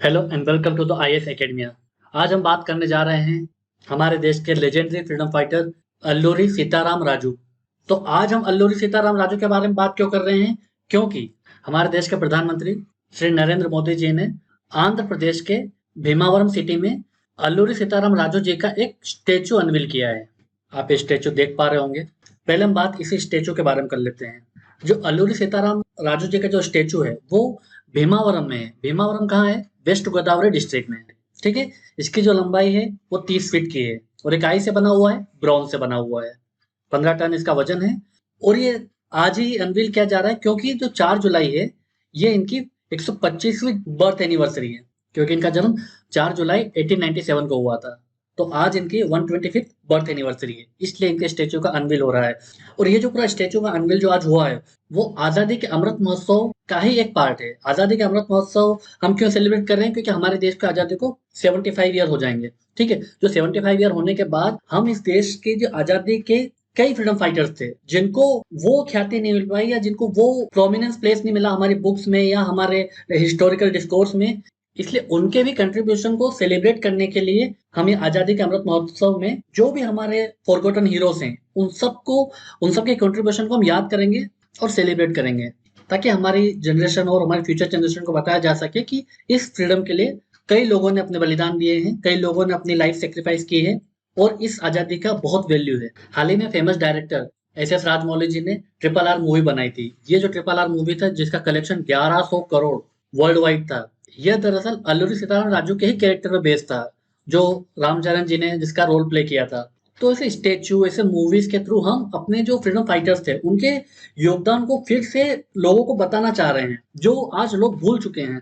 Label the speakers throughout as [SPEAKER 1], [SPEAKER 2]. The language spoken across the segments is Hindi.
[SPEAKER 1] Hello and welcome to the IAS academia. आज हम बात करने जा रहे हैं हमारे देश के legendary freedom fighter Alluri Sitaram Raju. तो आज हम अल्लूरी सीताराम राजू के बारे में बात क्यों कर रहे हैं? क्योंकि हमारे देश के प्रधानमंत्री श्री नरेंद्र मोदी जी ने आंध्र प्रदेश के भीमावरम सिटी में अल्लूरी सीताराम राजू जी का एक स्टेचू अनवील किया है। आप ये स्टेचू देख पा रहे होंगे। पहले हम बात इसी स्टेचू के बारे में कर लेते हैं। जो अल्लूरी सीताराम राजू जी का जो स्टेचू है वो भीमावरम में है। भीमावरम कहाँ है? वेस्ट गोदावरी डिस्ट्रिक्ट में है। ठीक है। इसकी जो लंबाई है वो 30 फीट की है और इकाई से बना हुआ है, ब्रॉन्ज से बना हुआ है। 15 टन इसका वजन है और ये आज ही अनवील किया जा रहा है क्योंकि जो 4 जुलाई है ये इनकी 125वीं बर्थ एनिवर्सरी है। क्योंकि इनका जन्म 4 जुलाई 1897 को हुआ था। तो आज इनकी 125th बर्थ एनिवर्सरी है, इसलिए इनके स्टेचू का अनवील हो रहा है। और ये जो पूरा स्टेचू का अनवील जो आज हुआ है वो आजादी के अमृत महोत्सव का ही एक पार्ट है। आजादी के अमृत महोत्सव हम क्यों सेलिब्रेट कर रहे हैं? क्योंकि हमारे देश की आजादी को 75 ईयर हो जाएंगे। ठीक है। जो 75 ईयर होने के बाद हम इस देश की जो आजादी के कई फ्रीडम फाइटर्स थे जिनको वो ख्याति नहीं मिल पाई या जिनको वो प्रोमिनेंस प्लेस नहीं मिला हमारी बुक्स में या हमारे हिस्टोरिकल डिस्कोर्स में, इसलिए उनके भी कंट्रीब्यूशन को सेलिब्रेट करने के लिए हम ये आजादी के अमृत महोत्सव में जो भी हमारे फॉरगॉटन हीरोज हैं उन सबके कंट्रीब्यूशन को हम याद करेंगे और सेलिब्रेट करेंगे, ताकि हमारी जनरेशन और हमारी फ्यूचर जनरेशन को बताया जा सके कि इस फ्रीडम के लिए कई लोगों ने अपने बलिदान दिए हैं, कई लोगों ने अपनी लाइफ सेक्रीफाइस की है और इस आजादी का बहुत वैल्यू है। हाल ही में फेमस डायरेक्टर एस राजमौली जी ने RRR मूवी बनाई थी। ये जो RRR मूवी था जिसका कलेक्शन 1100 करोड़ वर्ल्ड वाइड था, यह दरअसल अल्लूरी सीताराम राजू के ही कैरेक्टर पे बेस्ड था जो रामचरण जी ने जिसका रोल प्ले किया था। तो ऐसे स्टेचू, ऐसे मूवीज के थ्रू हम अपने जो फ्रीडम फाइटर्स थे उनके योगदान को फिर से लोगों को बताना चाह रहे हैं जो आज लोग भूल चुके हैं।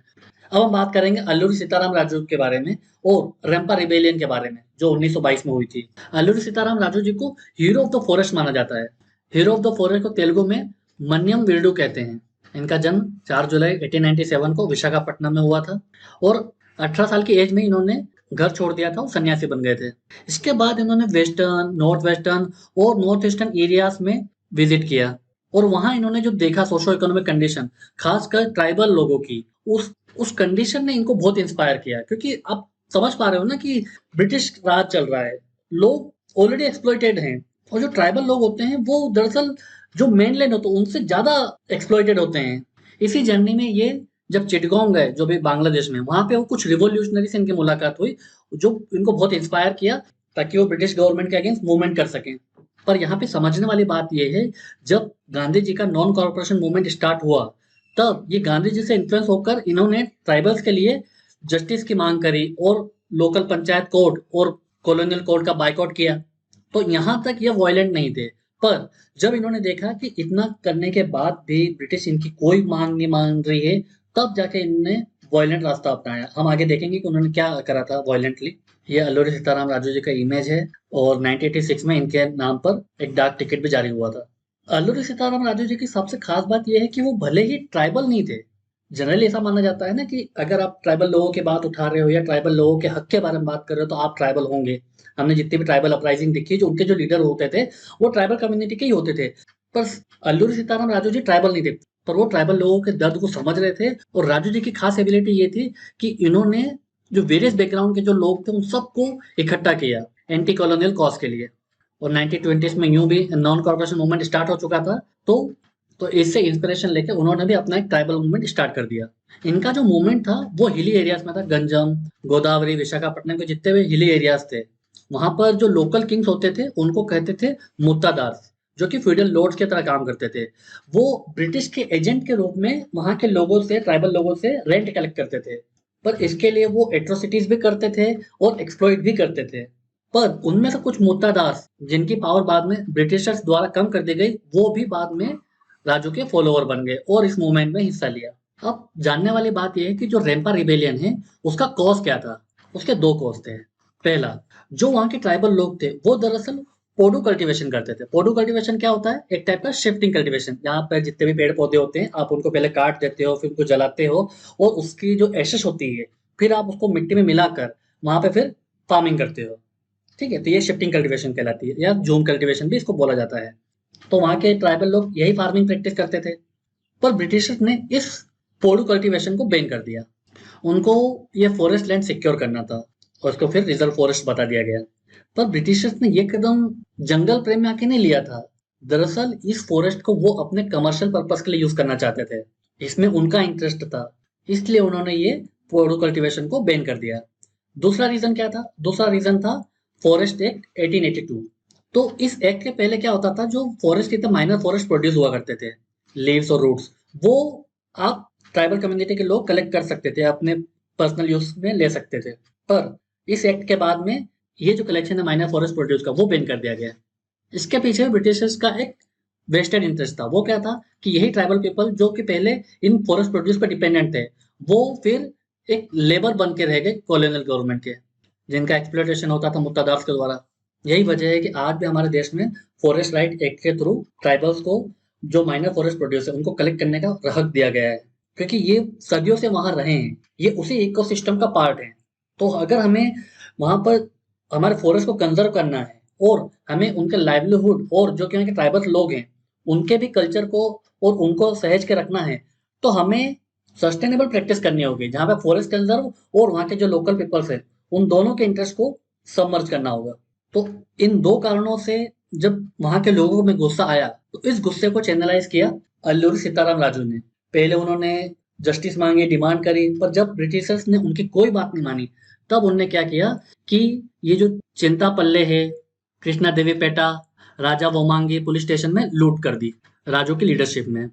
[SPEAKER 1] अब हम बात करेंगे अल्लूरी सीताराम राजू के बारे में और रेम्पा रिबेलियन के बारे में जो 1922 में हुई थी। अल्लूरी सीताराम राजू जी को हीरो ऑफ द फॉरेस्ट माना जाता है। हीरो ऑफ द फॉरेस्ट को तेलुगु में मन्यम वीरडू कहते हैं। इनका जन्म 4 जुलाई 1897 को विशाखापट्टनम में हुआ था और 18 साल की एज में इन्होंने घर छोड़ दिया था और सन्यासी बन गए थे। इसके बाद इन्होंने वेस्टर्न, नॉर्थ वेस्टर्न और नॉर्थ ईस्टर्न एरियाज में विजिट किया और वहां इन्होंने जो देखा सोशो इकोनॉमिक कंडीशन, खासकर ट्राइबल लोगों की, उस कंडीशन ने इनको बहुत इंस्पायर किया। क्योंकि आप समझ पा रहे हो ना कि ब्रिटिश राज चल रहा है, लोग ऑलरेडी एक्सप्लॉइटेड हैं और जो ट्राइबल लोग होते हैं वो दरअसल जो मेनलैंड होते हैं उनसे ज्यादा एक्सप्लॉइटेड होते हैं। इसी जर्नी में ये जब चिटगांव गए जो भी बांग्लादेश में, वहां पे वो कुछ रिवोल्यूशनरी से इनकी मुलाकात हुई जो इनको बहुत इंस्पायर किया ताकि वो ब्रिटिश गवर्नमेंट के अगेंस्ट मूवमेंट कर सकें। पर यहाँ पे समझने वाली बात यह है, जब गांधी जी का नॉन कॉर्पोरेशन मूवमेंट स्टार्ट हुआ तब ये गांधी जी से इन्फ्लुएंस होकर इन्होंने ट्राइबल्स के लिए जस्टिस की मांग करी और लोकल पंचायत कोर्ट और कॉलोनियल कोर्ट का बाइकआउट किया। तो यहाँ तक ये वायलेंट नहीं थे। पर जब इन्होंने देखा कि इतना करने के बाद भी ब्रिटिश इनकी कोई मांग नहीं मान रही है, तब जाके इन्होंने वायलेंट रास्ता अपनाया। हम आगे देखेंगे कि उन्होंने क्या करा था वायलेंटली। ये अल्लूरी सीताराम राजू जी का इमेज है और 1986 में इनके नाम पर एक डाक टिकट भी जारी हुआ था। अल्लूरी सीताराम राजू जी की सबसे खास बात यह है कि वो भले ही ट्राइबल नहीं थे। जनरली ऐसा माना जाता है ना कि अगर आप ट्राइबल लोगों की बात उठा रहे हो या ट्राइबल लोगों के हक के बारे में बात कर रहे हो तो आप ट्राइबल होंगे। हमने जितनी भी ट्राइबल अपराइजिंग देखी, जो उनके जो लीडर होते थे वो ट्राइबल कम्युनिटी के ही होते थे। पर अल्लूरी सीताराम राजू जी ट्राइबल नहीं थे, पर वो ट्राइबल लोगों के दर्द को समझ रहे थे। और राजू जी की खास एबिलिटी ये थी कि इन्होंने जो वेरियस बैकग्राउंड के जो लोग थे उन सबको इकट्ठा किया एंटी कॉलोनियल कॉज के लिए। और 1920s में यूं भी नॉन कॉर्पोरेशन मूवमेंट स्टार्ट हो चुका था। तो इससे इंस्पिरेशन लेके उन्होंने भी अपना एक ट्राइबल मूवमेंट स्टार्ट कर दिया। इनका जो मूवमेंट था वो हिली एरियाज में था। गंजम, गोदावरी, विशाखापट्टनम के जितने भी हिली एरियाज थे वहां पर जो लोकल किंग्स होते थे उनको कहते थे मुत्तादार्स, जो कि फ्यूडल लॉर्ड्स की तरह काम करते थे। वो ब्रिटिश के एजेंट के रूप में वहां के लोगों से, ट्राइबल लोगों से रेंट कलेक्ट करते थे। पर इसके लिए वो एट्रोसिटीज भी करते थे और एक्सप्लॉइट भी करते थे। पर उनमें से कुछ मुत्तादार्स जिनकी पावर बाद में ब्रिटिशर्स द्वारा कम कर दी गई, वो भी बाद में राजू के फॉलोअर बन गए और इस मूवमेंट में हिस्सा लिया। अब जानने वाली बात यह है कि जो रेम्पा रिबेलियन है उसका कॉज क्या था। उसके दो कॉज थे। पहला, जो वहां के ट्राइबल लोग थे वो दरअसल पोडू कल्टीवेशन करते थे। पोडू कल्टीवेशन क्या होता है? एक टाइप का शिफ्टिंग कल्टीवेशन। यहाँ पर जितने भी पेड़ पौधे होते हैं आप उनको पहले काट देते हो, फिर उनको जलाते हो और उसकी जो एशेस होती है फिर आप उसको मिट्टी में मिलाकर वहां पे फिर फार्मिंग करते हो। ठीक है। तो ये शिफ्टिंग कल्टीवेशन कहलाती है या जूम कल्टीवेशन भी इसको बोला जाता है। तो वहां के ट्राइबल लोग यही फार्मिंग प्रैक्टिस करते थे। पर ब्रिटिशर्स ने इस पोडू कल्टीवेशन को बैन कर दिया उनको ये फॉरेस्ट लैंड सिक्योर करना था और उसको फिर रिजर्व फॉरेस्ट बता दिया गया। पर ब्रिटिशर्स ने ये कदम जंगल प्रेम में आके नहीं लिया था। दरअसल इस फॉरेस्ट को वो अपने कमर्शियल पर्पस के लिए यूज करना चाहते थे, इसमें उनका इंटरेस्ट था, इसलिए उन्होंने ये पोडो कल्टीवेशन को बैन कर दिया। दूसरा रीजन क्या था? दूसरा रीजन था फॉरेस्ट एक्ट 1882। तो इस एक्ट के पहले क्या होता था, जो फॉरेस्ट के माइनर फॉरेस्ट प्रोड्यूस हुआ करते थे, लीव्स और रूट्स, वो आप ट्राइबल कम्युनिटी के लोग कलेक्ट कर सकते थे, अपने पर्सनल यूज में ले सकते थे। पर इस एक्ट के बाद में ये जो कलेक्शन है माइनर फॉरेस्ट प्रोड्यूस का, वो बैन कर दिया गया। इसके पीछे ब्रिटिशर्स का एक वेस्टेड इंटरेस्ट था। वो क्या था कि यही ट्राइबल पीपल जो कि पहले इन फॉरेस्ट प्रोड्यूस पर डिपेंडेंट थे, वो फिर एक लेबर बन के रह गए कॉलोनियल गवर्नमेंट के, जिनका एक्सप्लॉयटेशन होता था मुक्तादार्स के द्वारा। यही वजह है कि आज भी हमारे देश में फॉरेस्ट राइट एक्ट के थ्रू ट्राइबल्स को, जो माइनर फॉरेस्ट प्रोड्यूस है, उनको कलेक्ट करने का हक दिया गया है, क्योंकि ये सदियों से वहां रहे हैं, ये उसी इकोसिस्टम का पार्ट है। तो अगर हमें वहां पर हमारे फॉरेस्ट को कंजर्व करना है और हमें उनके लाइवलीहुड और जो कि उनके ट्राइबल लोग हैं उनके भी कल्चर को और उनको सहेज के रखना है, तो हमें सस्टेनेबल प्रैक्टिस करनी होगी, जहां पे फॉरेस्ट कंजर्व और वहां के जो लोकल पीपल्स है उन दोनों के इंटरेस्ट को सबमर्ज करना होगा। तो इन दो कारणों से जब वहां के लोगों में गुस्सा आया, तो इस गुस्से को चैनलाइज किया अल्लूरी सीताराम राजू ने। पहले उन्होंने जस्टिस मांगी, डिमांड करी, पर जब ब्रिटिशर्स ने उनकी कोई बात नहीं मानी, तब उनने क्या किया कि ये जो चिंता पल्ले है, कृष्णा देवी पेटा, राजा वोमांगी पुलिस स्टेशन में लूट कर दी राजू की लीडरशिप में,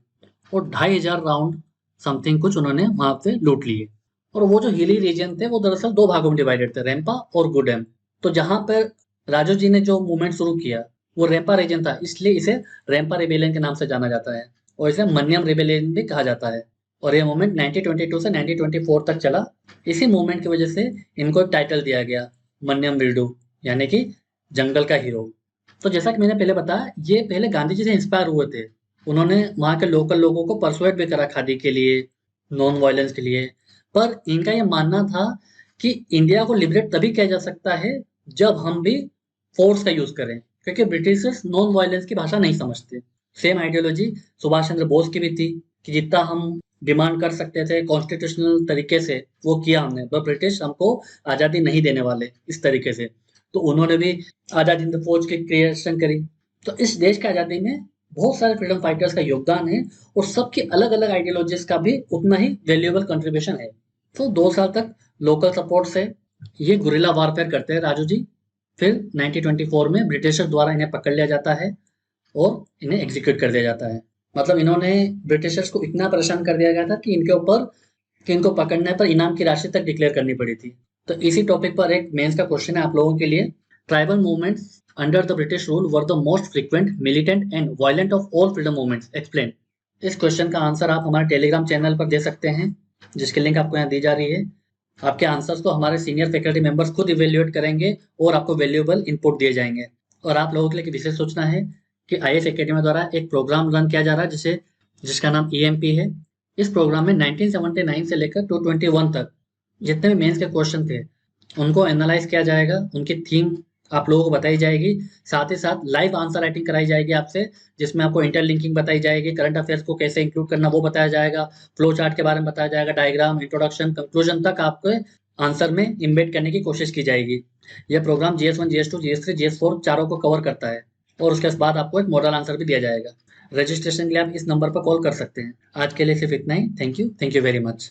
[SPEAKER 1] और 2500 राउंड समथिंग कुछ उन्होंने वहां से लूट लिए। और वो जो हिली रीजन थे वो दरअसल दो भागों में डिवाइडेड थे, रेम्पा और गुडेम। तो जहां पर राजू जी ने जो मूवमेंट शुरू किया वो रेम्पा रीजन था, इसलिए इसे रेम्पा रिबेलियन के नाम से जाना जाता है और इसे मन्यम रिबेलियन भी कहा जाता है। और ये मूवमेंट 1922 से 1924 तक चला। इसी मूवमेंट की वजह से इनको एक टाइटल दिया गया, मन्यम वीरडू, यानी कि जंगल का हीरो। तो जैसा कि मैंने पहले बताया, ये पहले गांधी जी से इंस्पायर हुए थे। उन्होंने वहाँ के लोकल लोगों को परसुएट भी करा खादी के लिए, नॉन वायलेंस के लिए। पर इनका ये मानना था कि इंडिया को लिबरेट तभी किया जा सकता है जब हम भी फोर्स का यूज करें, क्योंकि ब्रिटिशर्स नॉन वायलेंस की भाषा नहीं समझते। सेम आइडियोलॉजी सुभाष चंद्र बोस की भी थी कि जितना हम डिमांड कर सकते थे कॉन्स्टिट्यूशनल तरीके से, वो किया हमने, पर ब्रिटिश हमको आज़ादी नहीं देने वाले इस तरीके से। तो उन्होंने भी आज़ादी हिंद फौज की क्रिएशन करी। तो इस देश की आज़ादी में बहुत सारे फ्रीडम फाइटर्स का योगदान है और सबकी अलग अलग आइडियोलॉजीज का भी उतना ही वैल्यूएबल कंट्रीब्यूशन है। तो 2 साल तक लोकल सपोर्ट से ये गुरिल्ला वारफेयर करते हैं राजू जी। फिर 1924 में ब्रिटिशर्स द्वारा इन्हें पकड़ लिया जाता है और इन्हें एग्जीक्यूट कर दिया जाता है। मतलब इन्होंने, ब्रिटिशर्स को इतना परेशान कर दिया गया था कि इनके ऊपर, कि इनको पकड़ने पर इनाम की राशि तक डिक्लेयर करनी पड़ी थी। तो इसी टॉपिक पर एक मेंस का क्वेश्चन है आप लोगों के लिए। Tribal movements under the British rule were the most frequent, militant and violent of all freedom movements, explain. इस क्वेश्चन का आंसर आप हमारे टेलीग्राम चैनल पर दे सकते हैं, जिसकी लिंक आपको यहाँ दी जा रही है। आपके आंसर्स को हमारे सीनियर फैकल्टी मेंबर्स खुद इवेल्युएट करेंगे और आपको वैल्यूएबल इनपुट दिए जाएंगे। और आप लोगों के लिए एक विशेष सूचना है कि आईएएस एकेडमी द्वारा एक प्रोग्राम रन किया जा रहा है जिसका नाम ईएमपी है। इस प्रोग्राम में 1979 से लेकर 221 तक जितने भी मेंस के क्वेश्चन थे उनको एनालाइज किया जाएगा, उनकी थीम आप लोगों को बताई जाएगी, साथ ही साथ लाइव आंसर राइटिंग कराई जाएगी आपसे, जिसमें आपको इंटरलिंकिंग बताई जाएगी, करंट अफेयर्स को कैसे इंक्लूड करना वो बताया जाएगा, फ्लो चार्ट के बारे में बताया जाएगा, डायग्राम, इंट्रोडक्शन, कंक्लूजन तक आपको आंसर में इम्बेड करने की कोशिश की जाएगी। यह programme GS1, GS2, GS3, GS4 चारों को कवर करता है और उसके बाद आपको एक मॉडल आंसर भी दिया जाएगा। रजिस्ट्रेशन के लिए आप इस नंबर पर कॉल कर सकते हैं। आज के लिए सिर्फ इतना ही। Thank you very much.